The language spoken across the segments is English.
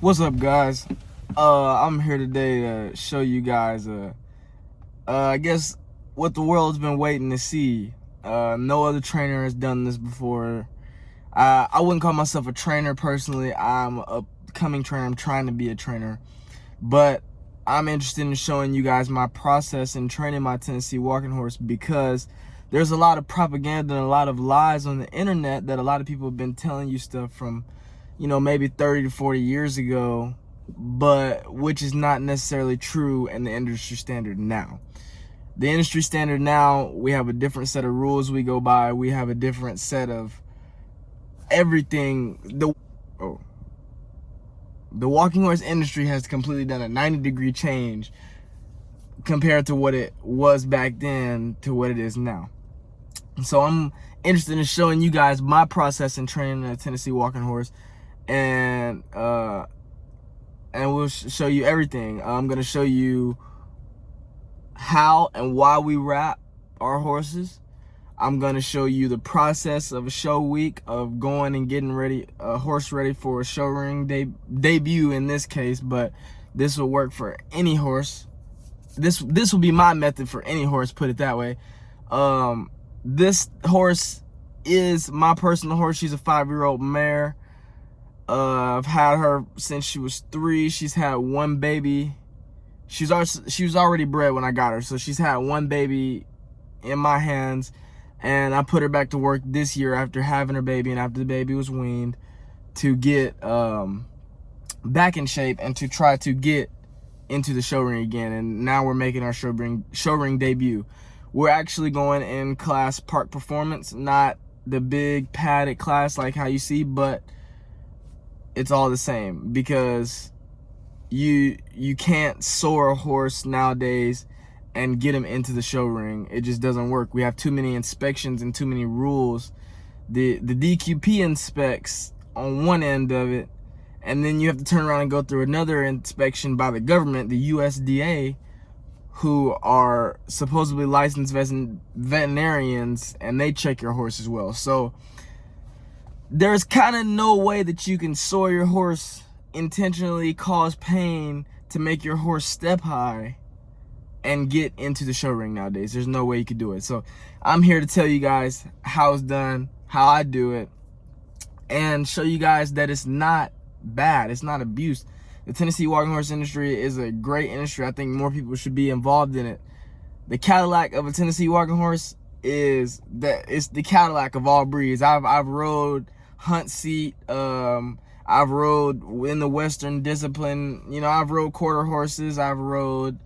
What's up, guys? I'm here today to show you guys, I guess what the world's been waiting to see. No other trainer has done this before. I wouldn't call myself a trainer personally. I'm a coming trainer. I'm trying to be a trainer, but I'm interested in showing you guys my process in training my Tennessee walking horse, because there's a lot of propaganda and a lot of lies on the internet that a lot of people have been telling you stuff from, maybe 30 to 40 years ago, but which is not necessarily true in the industry standard now. The industry standard now, we have a different set of rules we go by. We have a different set of everything. The walking horse industry has completely done a 90-degree change compared to what it was back then to what it is now. So I'm interested in showing you guys my process in training a Tennessee walking horse, and we'll show you everything. I'm gonna show you how and why we wrap our horses. I'm gonna show you the process of a show week of going and getting ready, a horse ready for a show ring debut in this case, but this will work for any horse. This will be my method for any horse, put it that way. This horse is my personal horse. She's a 5-year-old mare. I've had her since she was 3. She's had one baby. She was already bred when I got her, so she's had one baby in my hands, and I put her back to work this year after having her baby and after the baby was weaned, to get back in shape and to try to get into the show ring again. And now we're making our show ring debut. We're actually going in class Park Performance, not the big padded class like how you see, but it's all the same, because you can't soar a horse nowadays and get him into the show ring. It just doesn't work. We have too many inspections and too many rules. The DQP inspects on one end of it, and then you have to turn around and go through another inspection by the government, the USDA, who are supposedly licensed veterinarians, and they check your horse as well. So there's kind of no way that you can soar your horse, intentionally cause pain to make your horse step high, and get into the show ring nowadays. There's no way you could do it. So I'm here to tell you guys how it's done, how I do it, and show you guys that it's not bad. It's not abuse. The Tennessee walking horse industry is a great industry. I think more people should be involved in it. The Cadillac of a Tennessee walking horse is that it's the Cadillac of all breeds. I've rode hunt seat. I've rode in the Western discipline. I've rode quarter horses. I've rode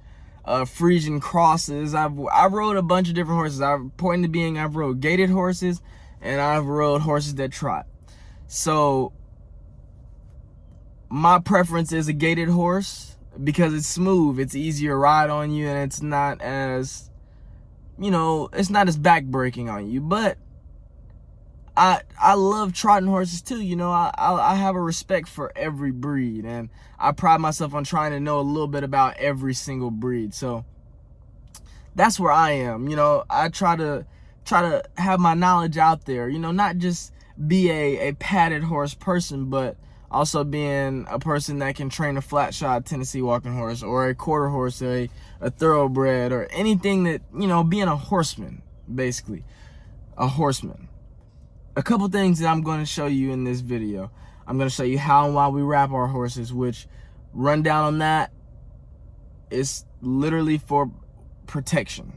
Frisian crosses. I've rode a bunch of different horses. Point to being, I've rode gaited horses, and I've rode horses that trot. So my preference is a gaited horse because it's smooth, it's easier to ride on you, and it's not as, it's not as back-breaking on you. But I love trotting horses too. I have a respect for every breed, and I pride myself on trying to know a little bit about every single breed. So that's where I am. I try to have my knowledge out there, not just be a padded horse person, but also being a person that can train a flat shod Tennessee walking horse, or a quarter horse, a thoroughbred, or anything that, being a horseman, basically, a horseman. A couple things that I'm going to show you in this video. I'm going to show you how and why we wrap our horses, which rundown on that is literally for protection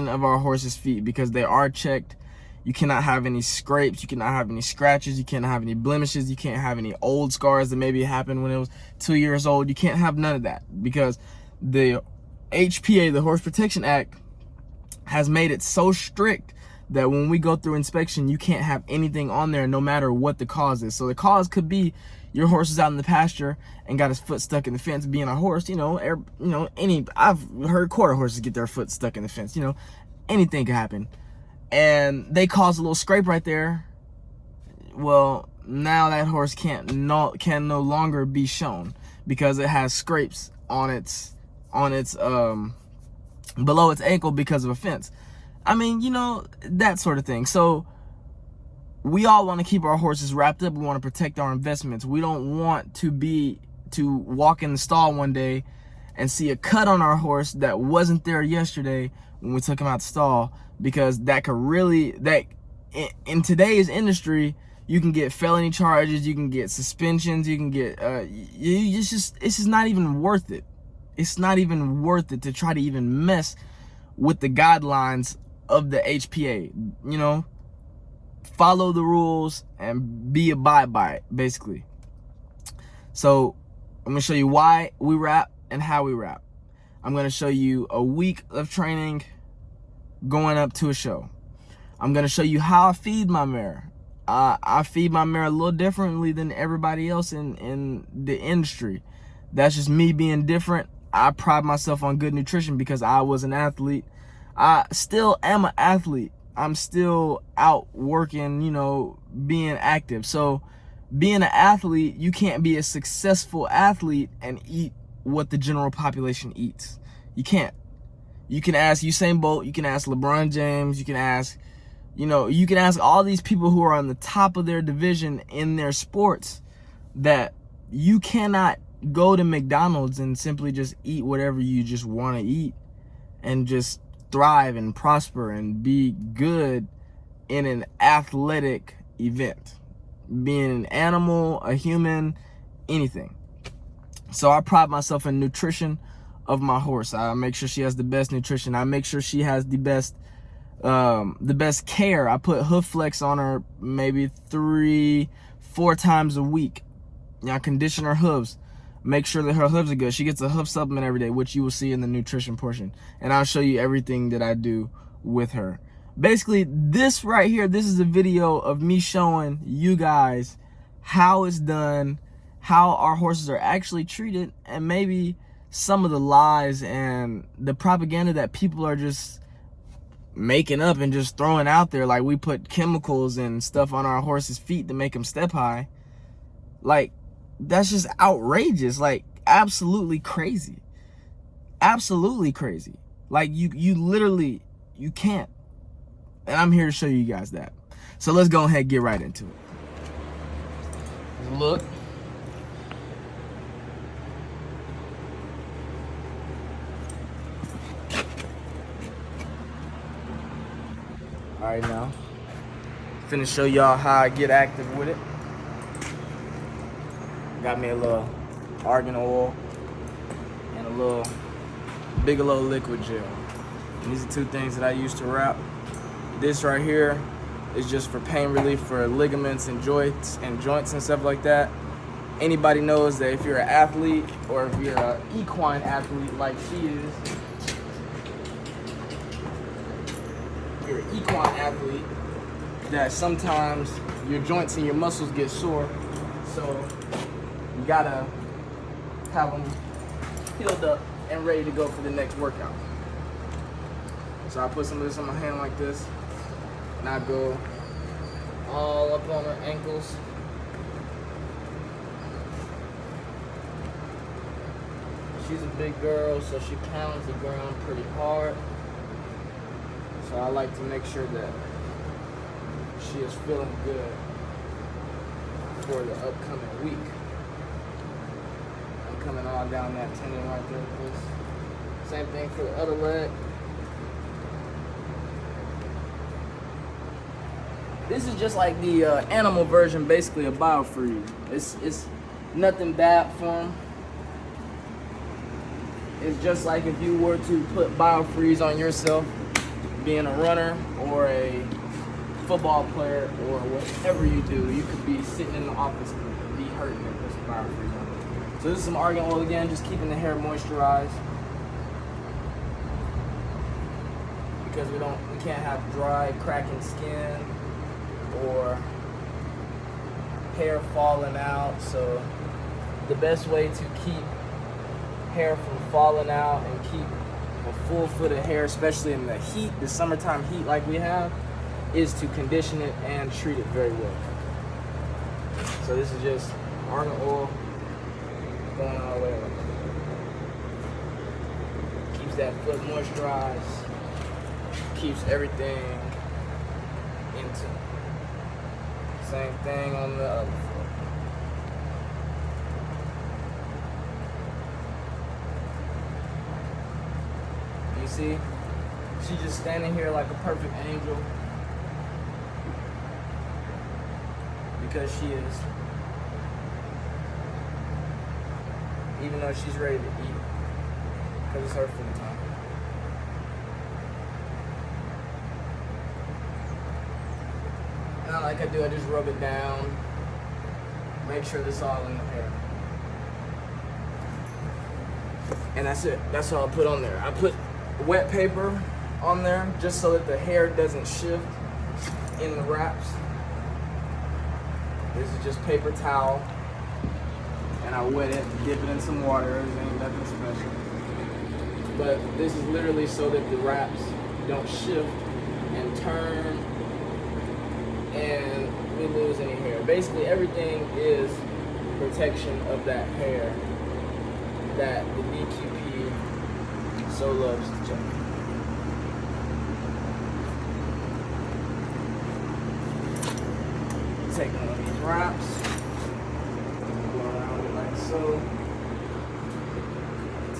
of our horses' feet, because they are checked. You cannot have any scrapes, you cannot have any scratches, you can't have any blemishes, you can't have any old scars that maybe happened when it was 2 years old. You can't have none of that, because the HPA, the Horse Protection Act, has made it so strict that when we go through inspection, you can't have anything on there, no matter what the cause is. So the cause could be your horse is out in the pasture and got his foot stuck in the fence. Being a horse, I've heard quarter horses get their foot stuck in the fence. Anything could happen, and they cause a little scrape right there. Well, now that horse can no longer be shown, because it has scrapes on its below its ankle because of a fence. That sort of thing. So we all want to keep our horses wrapped up. We want to protect our investments. We don't want to walk in the stall one day and see a cut on our horse that wasn't there yesterday when we took him out the stall, because that could really, in today's industry, you can get felony charges, you can get suspensions, you can get it's just not even worth it. It's not even worth it to try to even mess with the guidelines of the HPA. You know, follow the rules and abide by it, basically. So I'm gonna show you why we wrap and how we wrap. I'm gonna show you a week of training going up to a show. I'm gonna show you how I feed my mare. I feed my mare a little differently than everybody else in the industry. That's just me being different. I pride myself on good nutrition because I was an athlete. I still am an athlete. I'm still out working, you know, being active. So being an athlete, you can't be a successful athlete and eat what the general population eats. You can't. You can ask Usain Bolt, you can ask LeBron James, you can ask, you know, you can ask all these people who are on the top of their division in their sports, that you cannot go to McDonald's and simply just eat whatever you just want to eat and just thrive and prosper and be good in an athletic event. Being an animal, a human, anything. So I pride myself in nutrition of my horse. I make sure she has the best nutrition. I make sure she has the best care. I put Hoof Flex on her maybe 3-4 times a week. You know, I condition her hooves. Make sure that her hooves are good. She gets a hoof supplement every day, which you will see in the nutrition portion. And I'll show you everything that I do with her. Basically, this right here, this is a video of me showing you guys how it's done, how our horses are actually treated, and maybe some of the lies and the propaganda that people are just making up and just throwing out there. Like, we put chemicals and stuff on our horses' feet to make them step high. Like, that's just outrageous. Like, absolutely crazy. Absolutely crazy. Like, you literally, you can't. And I'm here to show you guys that. So let's go ahead and get right into it. Look. All right, now, finna show y'all how I get active with it. Got me a little argan oil and a little Bigelow liquid gel. And these are two things that I use to wrap. This right here is just for pain relief for ligaments and joints and stuff like that. Anybody knows that if you're an athlete, or if you're an equine athlete like she is, you're an equine athlete, that sometimes your joints and your muscles get sore. So you gotta have them healed up and ready to go for the next workout. So I put some of this on my hand like this, and I go all up on her ankles. She's a big girl, so she pounds the ground pretty hard. So I like to make sure that she is feeling good for the upcoming week. I'm coming all down that tendon right there with this. Same thing for the other leg. This is just like the animal version, basically, of Biofreeze. It's nothing bad for them. It's just like if you were to put Biofreeze on yourself, being a runner or a football player or whatever you do, you could be sitting in the office and be hurting and put some Biofreeze on it. So this is some argan oil again, just keeping the hair moisturized, because we can't have dry, cracking skin or hair falling out. So the best way to keep hair from falling out and keep a full foot of hair, especially in the heat, the summertime heat like we have, is to condition it and treat it very well. So this is just argan oil going all the way around. Keeps that foot moisturized, keeps everything into Same thing on the other foot. You see? She's just standing here like a perfect angel. Because she is. Even though she's ready to eat. Because it's her food time. Now, like I do, I just rub it down. Make sure this all in the hair. And that's it. That's all I put on there. I put wet paper on there just so that the hair doesn't shift in the wraps. This is just paper towel. And I wet it, dip it in some water. It ain't nothing special. But this is literally so that the wraps don't shift and turn and we lose any hair. Basically, everything is protection of that hair that the DQP so loves to check. Take one of these wraps, go around it like so,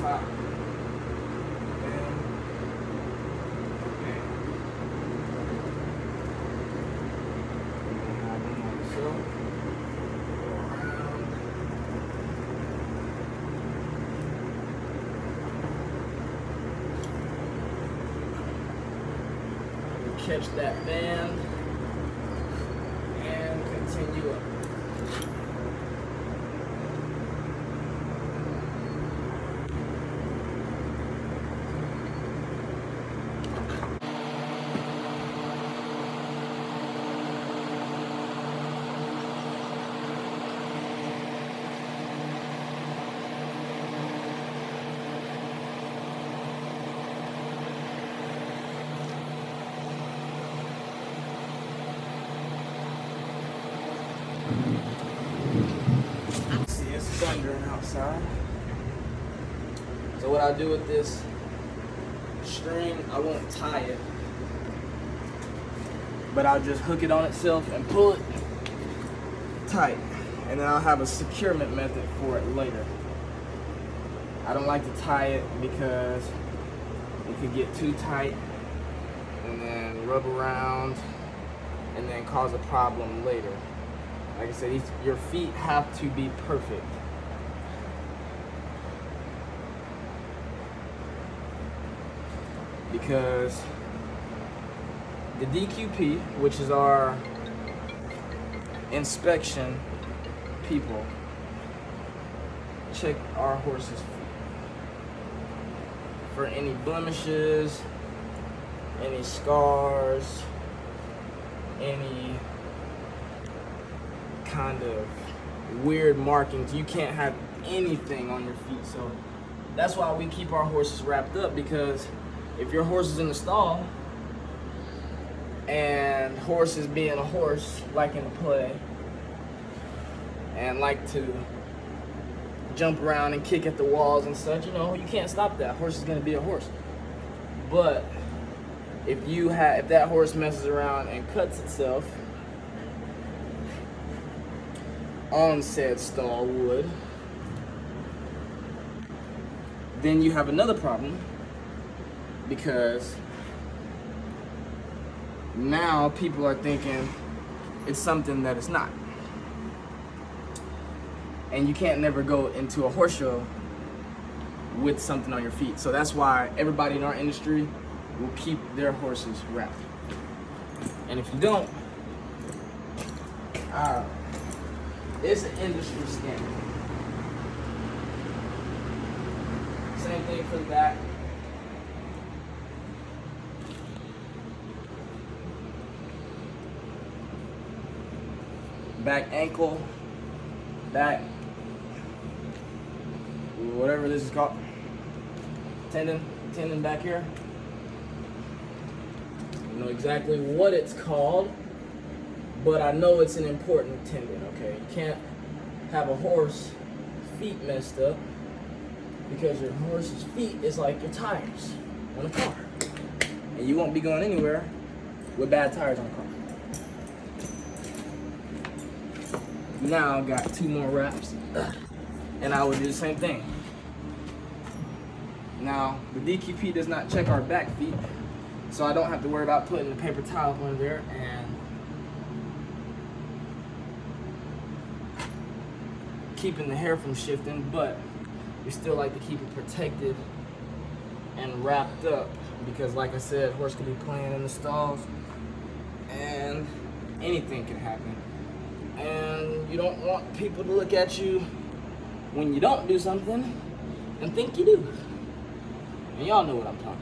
top, and catch that band and continue up. See, it's thundering outside. So what I do with this string, I won't tie it, but I'll just hook it on itself and pull it tight. And then I'll have a securement method for it later. I don't like to tie it because it could get too tight and then rub around and then cause a problem later. Like I said, your feet have to be perfect. Because the DQP, which is our inspection people, check our horse's feet for any blemishes, any scars, any kind of weird markings. You can't have anything on your feet. So that's why we keep our horses wrapped up, because if your horse is in the stall and horse is being a horse, like in a play, and like to jump around and kick at the walls and such, you know, you can't stop that. Horse is going to be a horse. But if that horse messes around and cuts itself on said stall wood, then you have another problem, because now people are thinking it's something that it's not. And you can't never go into a horse show with something on your feet. So that's why everybody in our industry will keep their horses wrapped. And if you don't, it's an industry standard. Same thing for the back. Back ankle, back, whatever this is called, tendon back here. I don't know exactly what it's called, but I know it's an important tendon, okay? You can't have a horse feet messed up, because your horse's feet is like your tires on a car. And you won't be going anywhere with bad tires on a car. Now I got 2 more wraps, and I would do the same thing. Now, the DQP does not check our back feet, so I don't have to worry about putting the paper towel up under there and keeping the hair from shifting, but we still like to keep it protected and wrapped up because, like I said, horse could be playing in the stalls and anything can happen. And you don't want people to look at you when you don't do something and think you do. And y'all know what I'm talking about.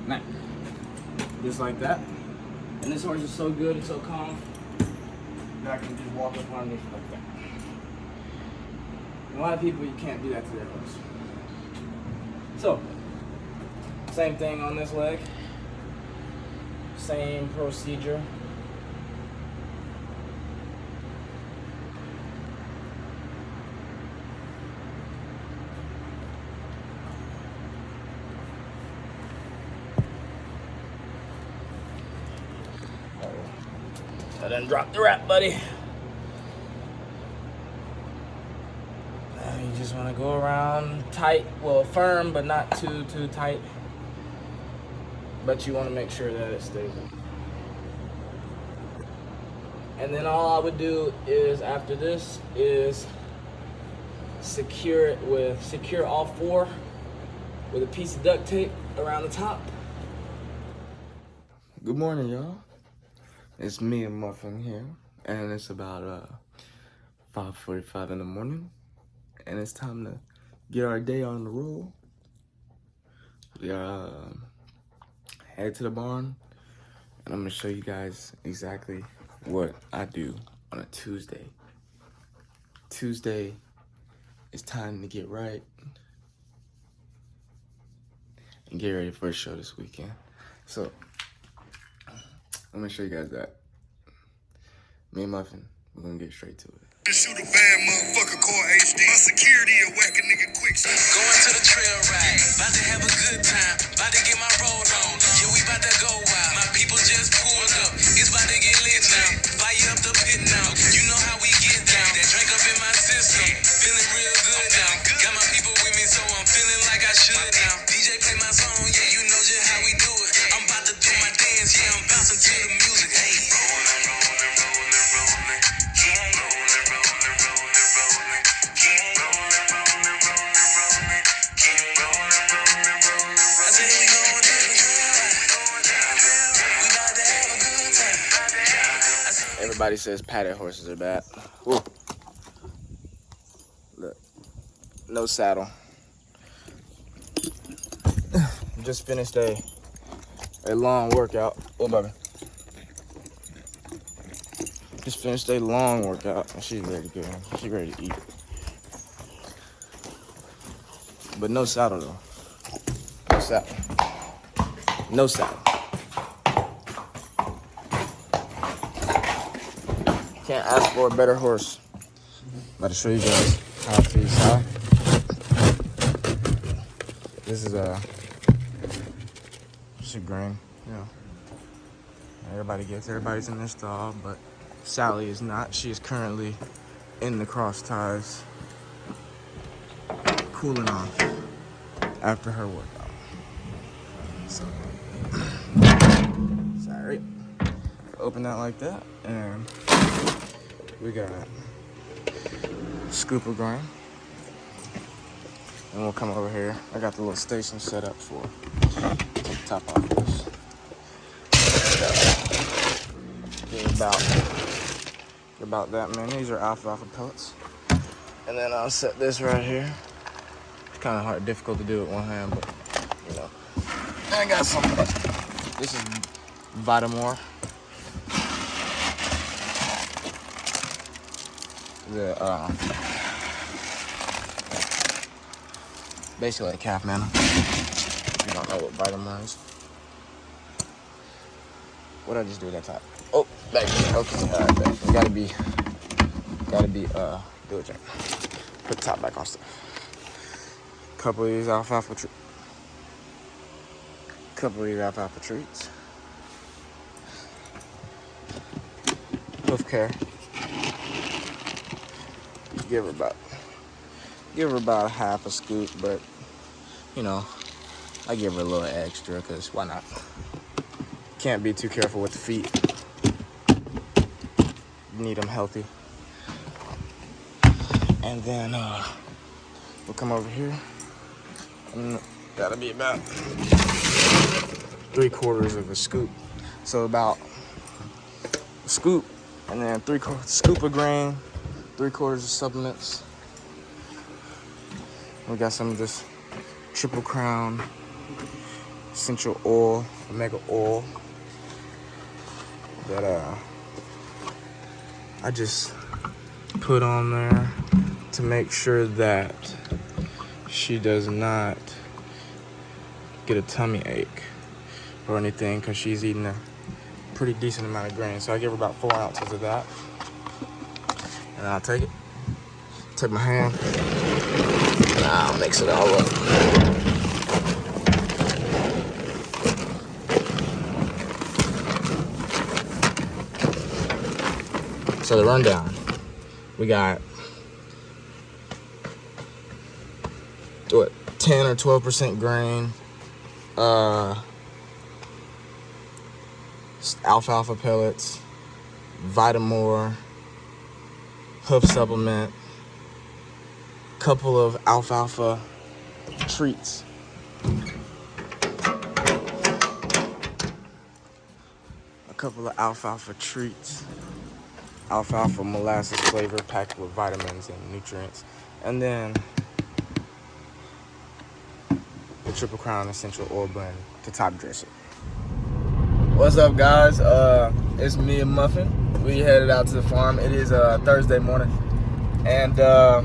Now, just like that. And this horse is so good and so calm that I can just walk up on it like that. And a lot of people, you can't do that to their horse. So, same thing on this leg. Same procedure. I done dropped the wrap, buddy. Now you just want to go around tight, well, firm, but not too tight. But you want to make sure that it stays in. And then all I would do is, after this, is secure all 4 with a piece of duct tape around the top. Good morning, y'all. It's me and Muffin here, and it's about 5:45 in the morning, and it's time to get our day on the roll. We are headed to the barn, and I'm gonna show you guys exactly what I do on a Tuesday. Tuesday is time to get right and get ready for a show this weekend. So I'm gonna show you guys that. Me and Muffin, we're gonna get straight to it. Shoot a bad motherfucker called HD. My security a whack a nigga quick. Going to the trail ride, about to have a good time, about to get my roll on. Yeah, we about to go wild. My people just pulled up, it's about to get lit now. Fire up the pit now, you know how we get down. That drink up in my system, feeling real good now. Got my people with me, so I'm feeling like I should now. DJ play my song, yeah, you know just how we do it. I'm about to do my dance, yeah, I'm bouncing to the music. Hey, everybody says padded horses are bad. Ooh. Look, no saddle. Just finished a long workout. Oh, baby. Just finished a long workout, and she's ready to go. She's ready to eat. But no saddle though. No saddle. No saddle. Can't ask for a better horse. About to show you guys how to use how. This is just a grain, you know. Everybody's in their stall, but Sally is not. She is currently in the cross ties, cooling off after her workout. So, sorry. Open that like that, and we got a scoop of grain. And we'll come over here. I got the little station set up for take the top off of this. Get about that many. These are alfalfa pellets. And then I'll set this right here. It's kind of difficult to do with one hand, but you know. And I got some. This is Vitamore. Basically like calf manna. If you don't know what Vitamar is. What did I just do with that top? Oh, back here. Okay, all right, back. Gotta be diligent. Put the top back on stuff. Couple of these alfalfa treats. Hoof care. Give her about a half a scoop, but you know, I give her a little extra because why not? Can't be too careful with the feet. Need them healthy. And then we'll come over here. Gotta be about 3/4 of a scoop. So about a scoop, and then 3/4 scoop of grain, 3/4 of supplements. We got some of this Triple Crown essential oil, omega oil that I just put on there to make sure that she does not get a tummy ache or anything, because she's eating a pretty decent amount of grain. So I give her about 4 ounces of that, and I'll take my hand, and I'll mix it all up. So the rundown, we got 10 or 12% grain, alfalfa pellets, Vitamor, hoof supplement, couple of alfalfa treats. Alfalfa molasses flavor packed with vitamins and nutrients. And then the Triple Crown essential oil blend to top dress it. What's up, guys? It's me and Muffin. We headed out to the farm. It is Thursday morning, and I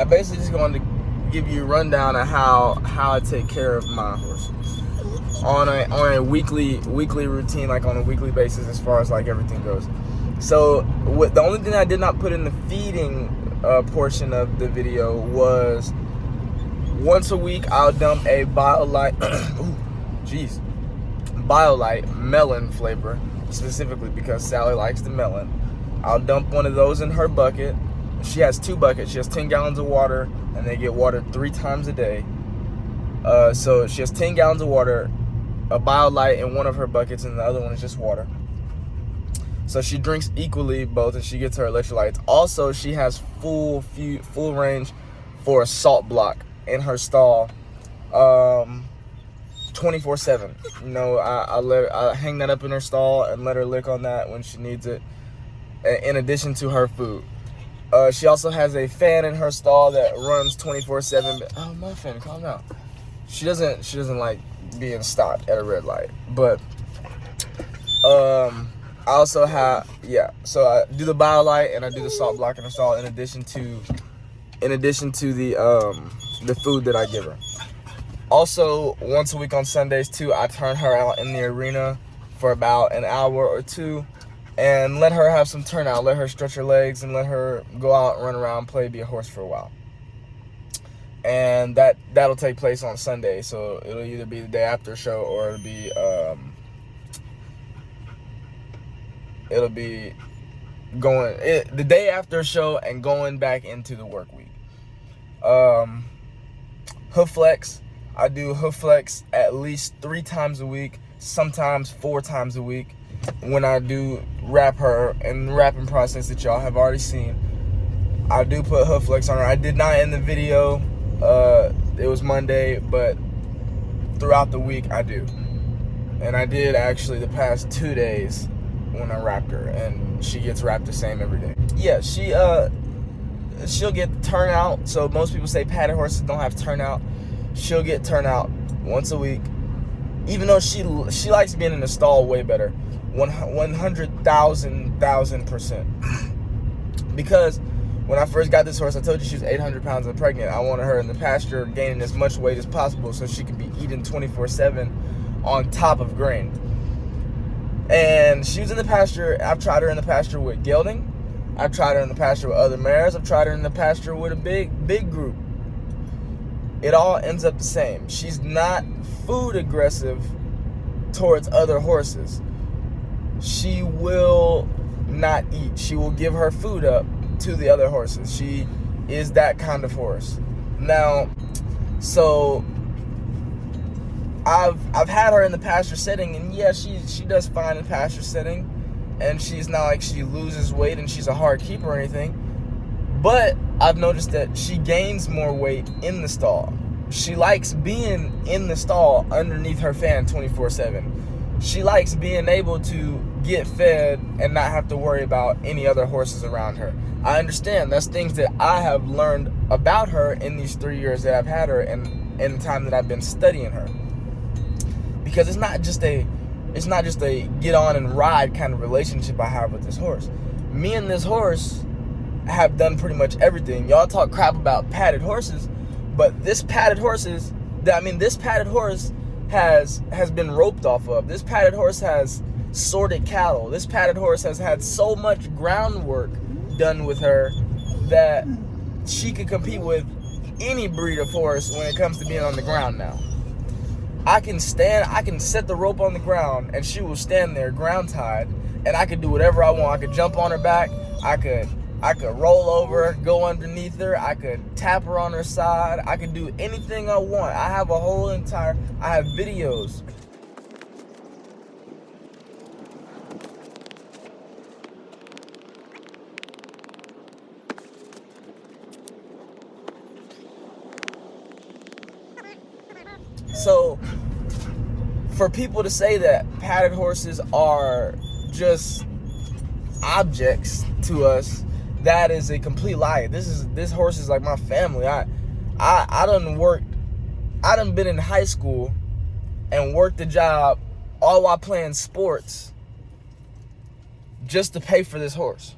basically just wanted to give you a rundown of how I take care of my horse on a weekly routine, like on a weekly basis, as far as like everything goes. So the only thing I did not put in the feeding portion of the video was once a week I'll dump a BioLite BioLite melon flavor, specifically because Sally likes the melon. I'll dump one of those in her bucket. She has 2 buckets. She has 10 gallons of water, and they get watered 3 times a day. So she has 10 gallons of water, a BioLite in one of her buckets, and the other one is just water. So she drinks equally both, and she gets her electrolytes. Also, she has full range for a salt block in her stall, 24/7. You know, I hang that up in her stall and let her lick on that when she needs it, in addition to her food. She also has a fan in her stall that runs 24/7. Oh, Muffin, calm down. She doesn't like being stopped at a red light. But I also have, so I do the BioLite and I do the salt block in her stall in addition to the food that I give her. Also, once a week on Sundays too, I turn her out in the arena for about an hour or 2 and let her have some turnout, let her stretch her legs and let her go out, run around, play, be a horse for a while. And that'll take place on Sunday, so it'll either be the day after show or it'll be the day after show and going back into the work week. Hoof flex. I do hoof flex at least 3 times a week, sometimes 4 times a week. When I do wrap her in the wrapping process that y'all have already seen, I do put hoof flex on her. I did not in the video. It was Monday, but throughout the week I do. And I did actually the past 2 days when I wrapped her, and she gets wrapped the same every day. Yeah, she'll get turnout. So most people say padded horses don't have turnout. She'll get turnout once a week, even though she likes being in the stall way better, 100,000%. Because When I first got this horse, I told you she was 800 pounds and pregnant. I wanted her in the pasture gaining as much weight as possible so she could be eating 24/7 on top of grain. And she was in the pasture. I've tried her in the pasture with gelding. I've tried her in the pasture with other mares. I've tried her in the pasture with a big group. It all ends up the same. She's not food aggressive towards other horses. She will not eat. She will give her food up to the other horses. She is that kind of horse. Now, so I've had her in the pasture setting, and yeah, she does fine in pasture setting, and she's not like she loses weight and she's a hard keeper or anything. But I've noticed that she gains more weight in the stall. She likes being in the stall underneath her fan 24/7. She likes being able to get fed and not have to worry about any other horses around her. I understand that's things that I have learned about her in these 3 years that I've had her, and in the time that I've been studying her. Because it's not just a get on and ride kind of relationship I have with this horse. Me and this horse have done pretty much everything. Y'all talk crap about padded horses, but this padded horse has been roped off of. This padded horse has sorted cattle. This padded horse has had so much groundwork done with her that she could compete with any breed of horse when it comes to being on the ground now. I can set the rope on the ground and she will stand there ground tied, and I could do whatever I want. I could jump on her back, I could roll over, go underneath her, I could tap her on her side, I could do anything I want. I have videos. So, for people to say that padded horses are just objects to us, that is a complete lie. This horse is like my family. I done been in high school and worked a job all while playing sports just to pay for this horse.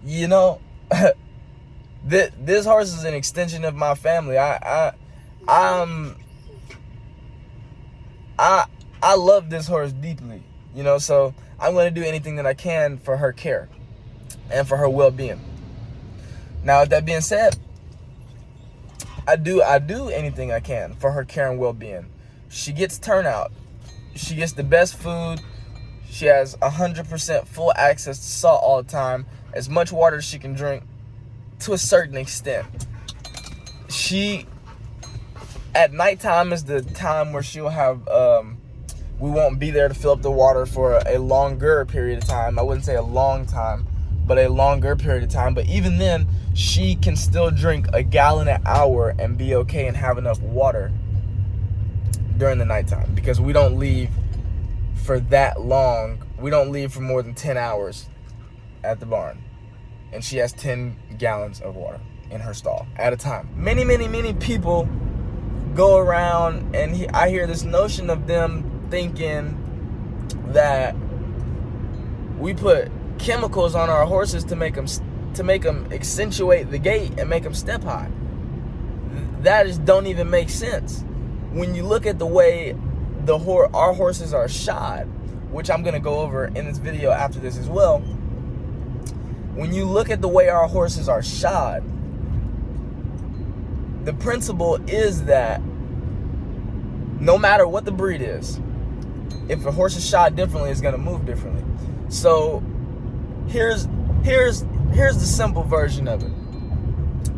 You know, this horse is an extension of my family. I love this horse deeply, you know, so I'm going to do anything that I can for her care and for her well-being. Now, with that being said, I do anything I can for her care and well-being. She gets turnout. She gets the best food. She has 100% full access to salt all the time, as much water as she can drink to a certain extent. At nighttime is the time where she'll have, we won't be there to fill up the water for a longer period of time. I wouldn't say a long time, but a longer period of time. But even then, she can still drink a gallon an hour and be okay and have enough water during the nighttime, because we don't leave for that long. We don't leave for more than 10 hours at the barn. And she has 10 gallons of water in her stall at a time. Many, many, many people go around, and I hear this notion of them thinking that we put chemicals on our horses to make them accentuate the gait and make them step high. That just don't even make sense. When you look at the way our horses are shod, which I'm gonna go over in this video after this as well. When you look at the way our horses are shod, the principle is that no matter what the breed is, if a horse is shod differently, it's gonna move differently. So here's the simple version of it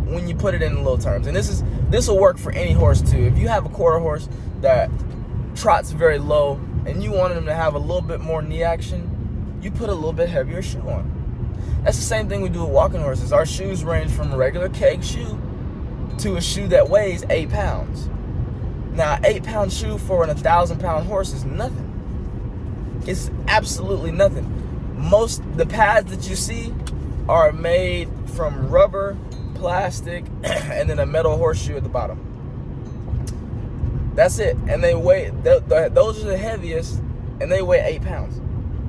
when you put it in little terms. And this will work for any horse too. If you have a quarter horse that trots very low and you want him to have a little bit more knee action, you put a little bit heavier shoe on. That's the same thing we do with walking horses. Our shoes range from a regular keg shoe to a shoe that weighs 8 pounds. Now, an 8-pound shoe for an 1,000-pound horse is nothing. It's absolutely nothing. The pads that you see are made from rubber, plastic, and then a metal horseshoe at the bottom. That's it. And they weigh, those are the heaviest, and they weigh 8 pounds.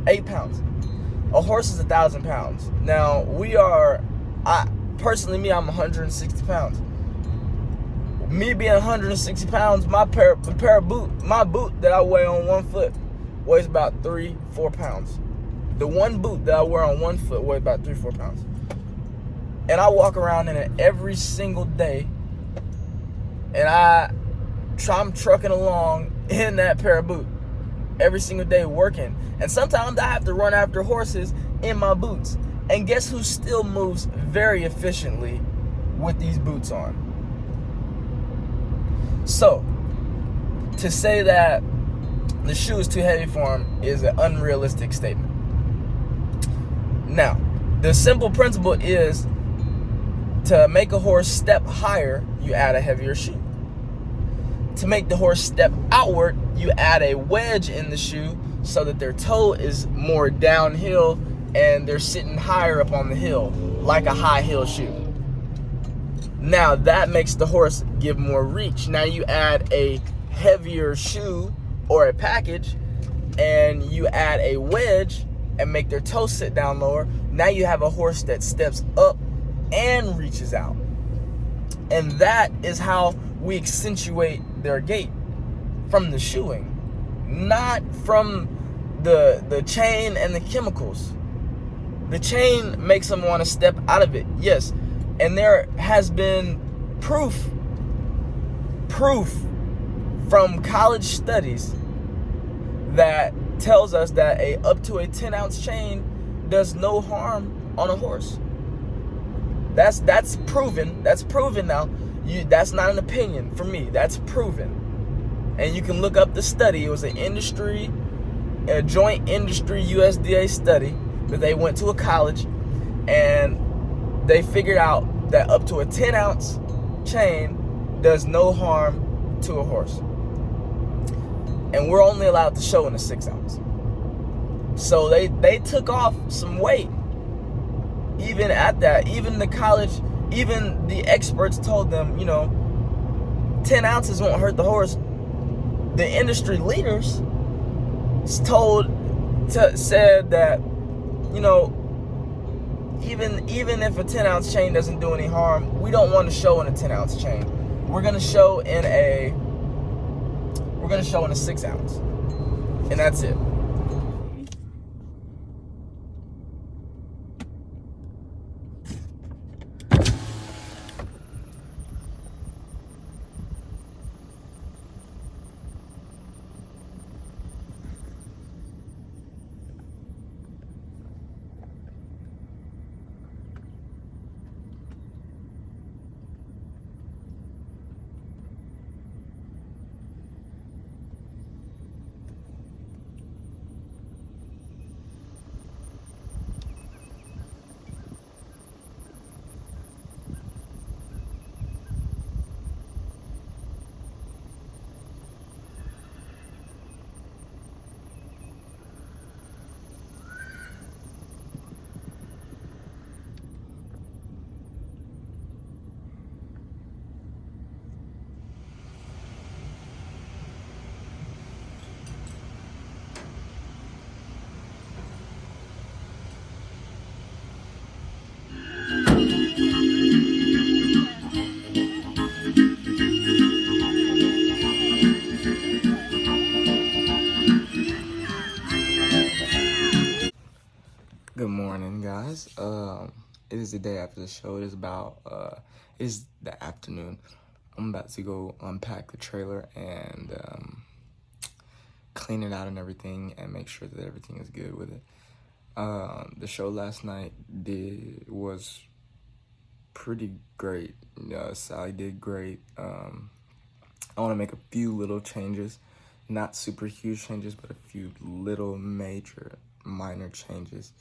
8 pounds. A horse is 1,000 pounds. Now, personally, me, I'm 160 pounds. Me being 160 pounds, my boot that I wear on one foot weighs about 3-4 pounds. The one boot that I wear on one foot weighs about 3-4 pounds. And I walk around in it every single day. And I'm trucking along in that pair of boots every single day working. And sometimes I have to run after horses in my boots. And guess who still moves very efficiently with these boots on? So, to say that the shoe is too heavy for him is an unrealistic statement. Now, the simple principle is to make a horse step higher, you add a heavier shoe. To make the horse step outward, you add a wedge in the shoe so that their toe is more downhill and they're sitting higher up on the hill, like a high heel shoe. Now that makes the horse give more reach. Now you add a heavier shoe or a package and you add a wedge and make their toe sit down lower. Now you have a horse that steps up and reaches out. And that is how we accentuate their gait, from the shoeing, not from the chain and the chemicals. The chain makes them want to step out of it, yes. And there has been proof from college studies that tells us that up to a 10-ounce chain does no harm on a horse. That's proven. That's proven now. That's not an opinion for me. That's proven. And you can look up the study. It was a joint industry USDA study that they went to a college and they figured out that up to a 10-ounce chain does no harm to a horse. And we're only allowed to show in a 6-ounce. So they took off some weight. Even at that, even the college, even the experts told them, 10 ounces won't hurt the horse. The industry leaders said that, even if a 10-ounce chain doesn't do any harm, we don't want to show in a 10-ounce chain. We're gonna show in a 6-ounce, and that's it. Good morning, guys. It is the day after the show. It is the afternoon. I'm about to go unpack the trailer and clean it out and everything and make sure that everything is good with it. The show last night was pretty great. Sally did great. I want to make a few little changes, not super huge changes, but a few little minor changes.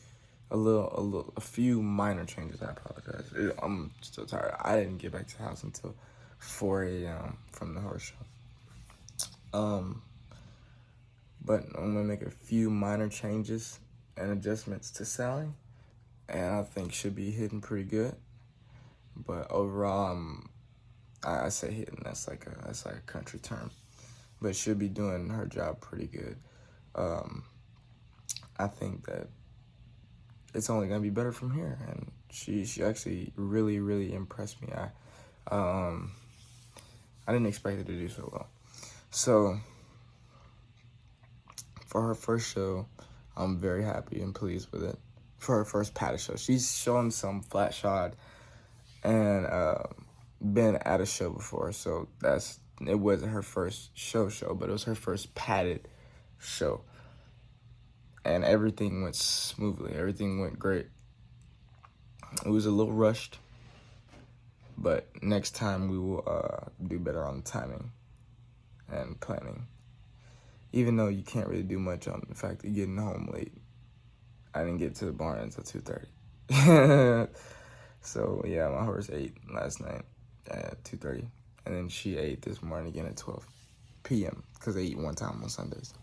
A few minor changes. I apologize. I'm still tired. I didn't get back to the house until 4 a.m. from the horse show. But I'm gonna make a few minor changes and adjustments to Sally, and I think should be hitting pretty good. But overall, I say hitting. That's like a country term, but should be doing her job pretty good. I think that it's only gonna be better from here, and She actually really impressed me. I didn't expect her to do so well. So for her first show, I'm very happy and pleased with it. For her first padded show, she's shown some flat shod and been at a show before, so it wasn't her first show, but it was her first padded show, and everything went smoothly. Everything went great. It was a little rushed, but next time we will do better on the timing and planning. Even though you can't really do much on the fact of getting home late. I didn't get to the barn until 2:30. So yeah, my horse ate last night at 2:30, and then she ate this morning again at 12 p.m. because they eat one time on Sundays.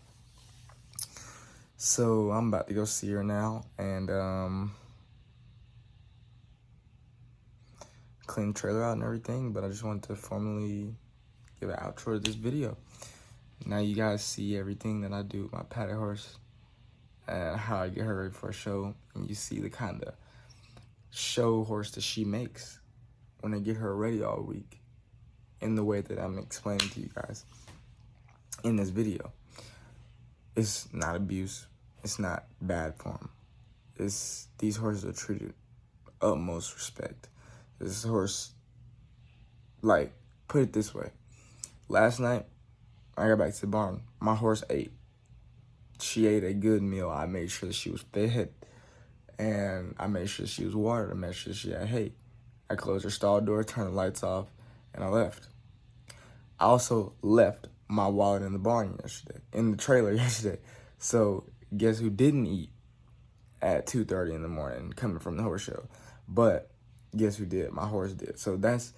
So I'm about to go see her now and clean the trailer out and everything, but I just wanted to formally give an outro to this video. Now you guys see everything that I do with my padded horse and how I get her ready for a show, and you see the kind of show horse that she makes when I get her ready all week in the way that I'm explaining to you guys in this video. It's not abuse. It's not bad form. These horses are treated utmost respect. This horse, like, put it this way. Last night, I got back to the barn. My horse ate. She ate a good meal. I made sure that she was fed, and I made sure she was watered. I made sure she had hay. I closed her stall door, turned the lights off, and I left. I also left my wallet in the barn yesterday, in the trailer yesterday. So guess who didn't eat at 2:30 in the morning coming from the horse show? But guess who did? My horse did. So that's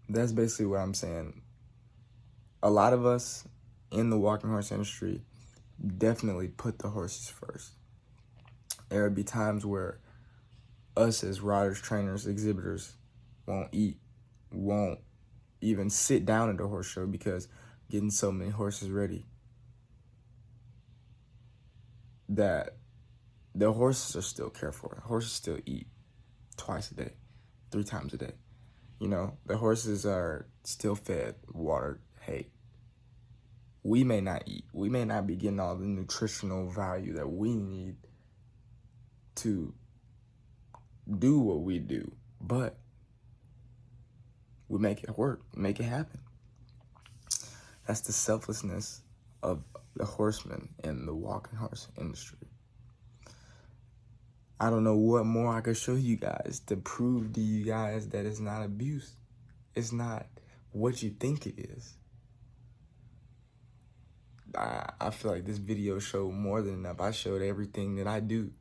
basically what I'm saying. A lot of us in the walking horse industry definitely put the horses first. There would be times where us as riders, trainers, exhibitors won't eat, won't even sit down at the horse show because getting so many horses ready that the horses are still cared for. Horses still eat twice a day, 3 times a day. You know, the horses are still fed, watered, hay. We may not eat. We may not be getting all the nutritional value that we need to do what we do, but we make it work, make it happen. That's the selflessness of the horsemen in the walking horse industry. I don't know what more I could show you guys to prove to you guys that it's not abuse. It's not what you think it is. I feel like this video showed more than enough. I showed everything that I do.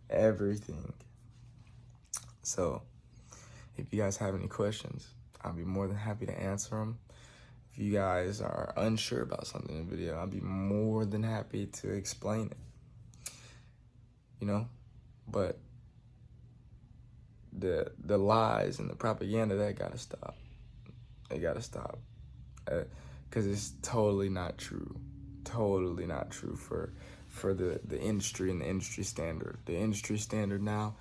Everything. So, if you guys have any questions, I'll be more than happy to answer them. If you guys are unsure about something in the video, I'll be more than happy to explain it. You know? But the lies and the propaganda, that gotta stop. It gotta stop. Because it's totally not true. Totally not true for the industry and the industry standard. The industry standard now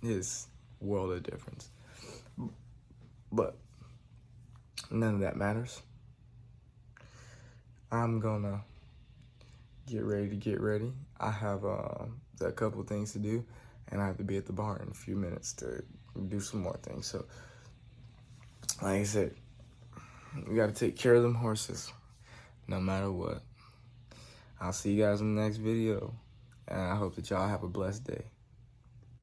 is world of difference. But none of that matters. I'm gonna get ready. I have a couple things to do, and I have to be at the barn in a few minutes to do some more things. So, like I said, we gotta take care of them horses, no matter what. I'll see you guys in the next video, and I hope that y'all have a blessed day.